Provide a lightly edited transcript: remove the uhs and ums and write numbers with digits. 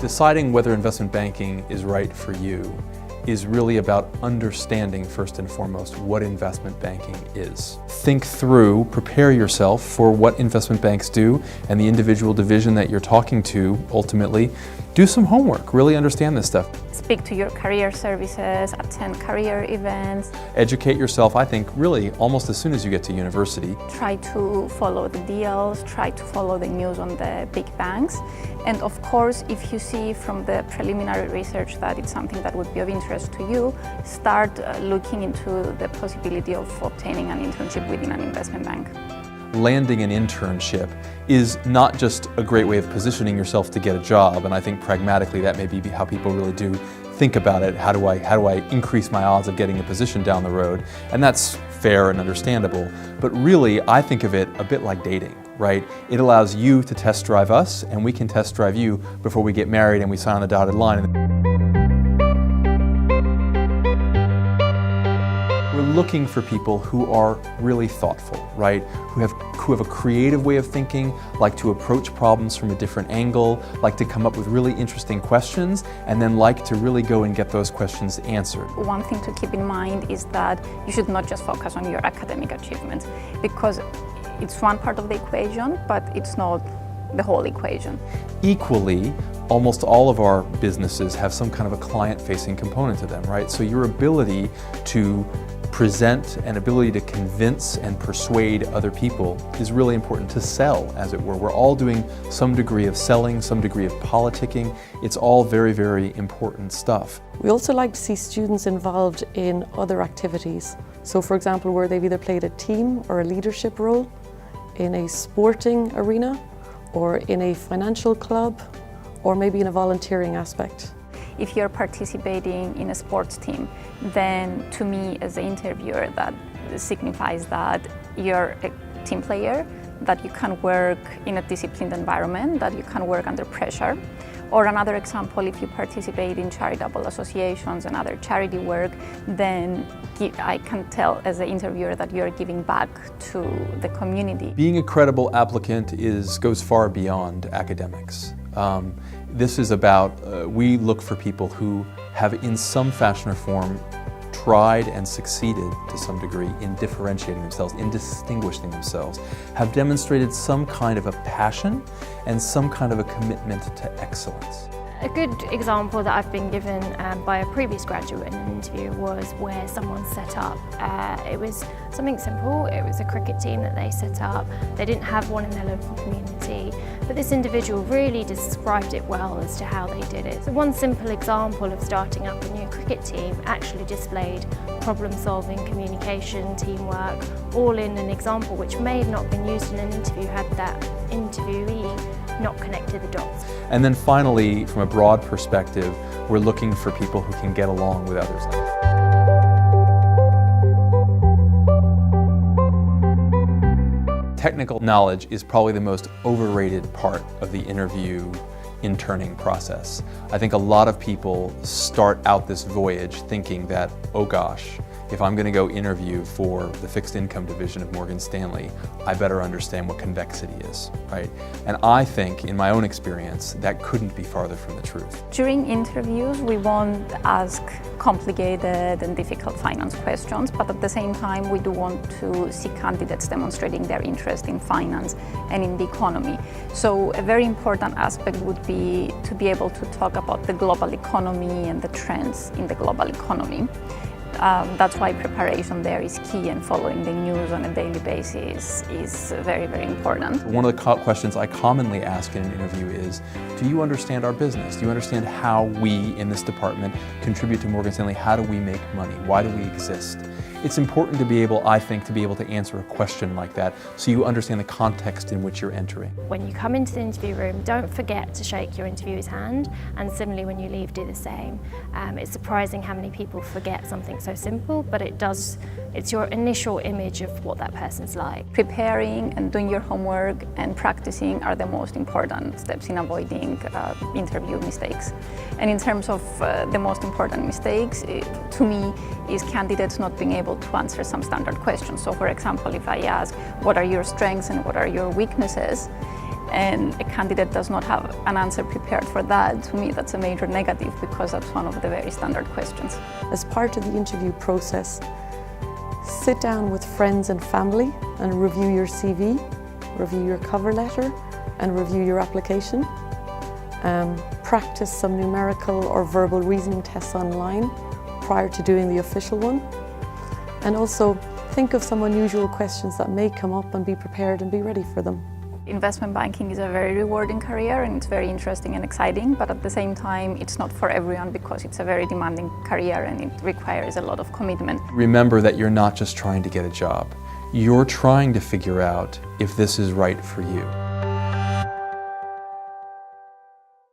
deciding whether investment banking is right for you is really about understanding, first and foremost, what investment banking is. Think through, prepare yourself for what investment banks do and the individual division that you're talking to ultimately. Do some homework, really understand this stuff. Speak to your career services, attend career events. Educate yourself, I think, really almost as soon as you get to university. Try to follow the deals, try to follow the news on the big banks. And of course, if you see from the preliminary research that it's something that would be of interest to you, start looking into the possibility of obtaining an internship within an investment bank. Landing an internship is not just a great way of positioning yourself to get a job, and I think pragmatically that may be how people really do think about it. How do I increase my odds of getting a position down the road? And that's fair and understandable, but really I think of it a bit like dating, right? It allows you to test drive us, and we can test drive you before we get married and we sign on the dotted line. We're looking for people who are really thoughtful, right? Who have a creative way of thinking, like to approach problems from a different angle, like to come up with really interesting questions, and then like to really go and get those questions answered. One thing to keep in mind is that you should not just focus on your academic achievements, because it's one part of the equation, but it's not the whole equation. Equally, almost all of our businesses have some kind of a client-facing component to them, right? So your ability to present and ability to convince and persuade other people is really important, to sell, as it were. We're all doing some degree of selling, some degree of politicking. It's all very, very important stuff. We also like to see students involved in other activities. So for example, where they've either played a team or a leadership role in a sporting arena, or in a financial club, or maybe in a volunteering aspect. If you're participating in a sports team, then to me as an interviewer that signifies that you're a team player, that you can work in a disciplined environment, that you can work under pressure. Or another example, if you participate in charitable associations and other charity work, then I can tell as an interviewer that you're giving back to the community. Being a credible applicant goes far beyond academics. This is about, we look for people who have in some fashion or form tried and succeeded to some degree in differentiating themselves, in distinguishing themselves, have demonstrated some kind of a passion and some kind of a commitment to excellence. A good example that I've been given by a previous graduate in an interview was where someone set up. It was something simple. It was a cricket team that they set up. They didn't have one in their local community, but this individual really described it well as to how they did it. So one simple example of starting up a new cricket team actually displayed problem solving, communication, teamwork, all in an example which may have not been used in an interview had that interviewee not connected the dots. And then finally, from a broad perspective, we're looking for people who can get along with others. Technical knowledge is probably the most overrated part of the interning process. I think a lot of people start out this voyage thinking that, oh gosh, if I'm going to go interview for the fixed income division of Morgan Stanley, I better understand what convexity is, right? And I think, in my own experience, that couldn't be farther from the truth. During interviews, we won't ask complicated and difficult finance questions, but at the same time, we do want to see candidates demonstrating their interest in finance and in the economy. So a very important aspect would be to be able to talk about the global economy and the trends in the global economy. That's why preparation there is key, and following the news on a daily basis is very, very important. One of the questions I commonly ask in an interview is, do you understand our business? Do you understand how we in this department contribute to Morgan Stanley? How do we make money? Why do we exist? It's important to be able, I think, to be able to answer a question like that so you understand the context in which you're entering. When you come into the interview room, don't forget to shake your interviewer's hand, and similarly when you leave, do the same. It's surprising how many people forget something so simple, but it's your initial image of what that person's like. Preparing and doing your homework and practicing are the most important steps in avoiding interview mistakes. And in terms of the most important mistakes, to me, is candidates not being able to answer some standard questions. So for example, if I ask, what are your strengths and what are your weaknesses? and a candidate does not have an answer prepared for that, to me that's a major negative, because that's one of the very standard questions. As part of the interview process, sit down with friends and family and review your CV, review your cover letter, and review your application. Practice some numerical or verbal reasoning tests online prior to doing the official one. And also think of some unusual questions that may come up and be prepared and be ready for them. Investment banking is a very rewarding career and it's very interesting and exciting, but at the same time it's not for everyone because it's a very demanding career and it requires a lot of commitment. Remember that you're not just trying to get a job. You're trying to figure out if this is right for you.